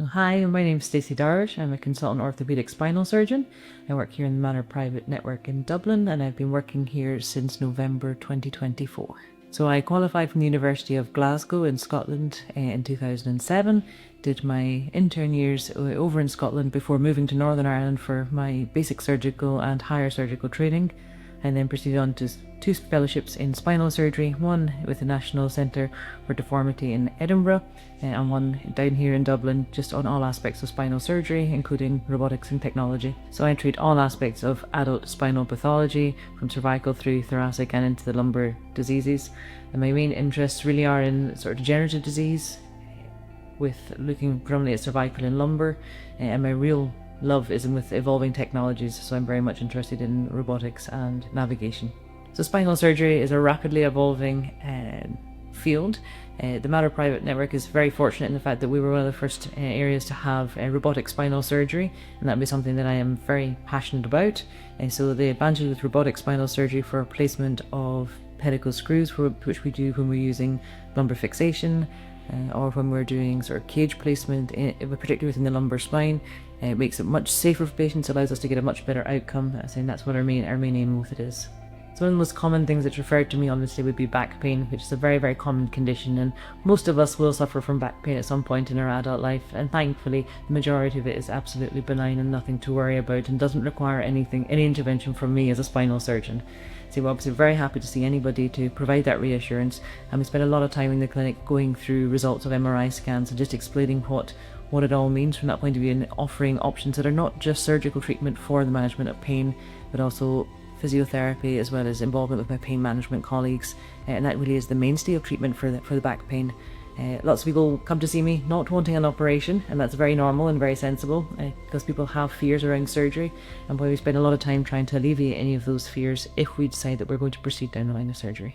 Hi, my name's Stacey Darwish. I'm a consultant orthopaedic spinal surgeon. I work here in the Manor Private Network in Dublin, and I've been working here since November 2024. So I qualified from the University of Glasgow in Scotland in 2007, did my intern years over in Scotland before moving to Northern Ireland for my basic surgical and higher surgical training, and then proceeded on to two fellowships in spinal surgery, one with the National Centre for Deformity in Edinburgh, and one down here in Dublin, just on all aspects of spinal surgery, including robotics and technology. So I treat all aspects of adult spinal pathology, from cervical through thoracic and into the lumbar diseases. And my main interests really are in sort of degenerative disease, with looking predominantly at cervical and lumbar, and my real love is with evolving technologies, so I'm very much interested in robotics and navigation. So spinal surgery is a rapidly evolving field. The Manor Private Network is very fortunate in the fact that we were one of the first areas to have robotic spinal surgery, and that would be something that I am very passionate about. So the advantage with robotic spinal surgery for placement of pedicle screws, which we do when we're using lumbar fixation, or when we're doing sort of cage placement, particularly within the lumbar spine, it makes it much safer for patients, allows us to get a much better outcome, and that's what our main aim with it is. So one of the most common things that's referred to me honestly would be back pain, which is a very, very common condition, and most of us will suffer from back pain at some point in our adult life, and thankfully the majority of it is absolutely benign and nothing to worry about, and doesn't require any intervention from me as a spinal surgeon. So we're obviously very happy to see anybody to provide that reassurance, and we spend a lot of time in the clinic going through results of MRI scans and just explaining what it all means from that point of view, and offering options that are not just surgical treatment for the management of pain, but also physiotherapy, as well as involvement with my pain management colleagues, and that really is the mainstay of treatment for the back pain. Lots of people come to see me not wanting an operation, and that's very normal and very sensible, because people have fears around surgery, and we spend a lot of time trying to alleviate any of those fears if we decide that we're going to proceed down the line of surgery.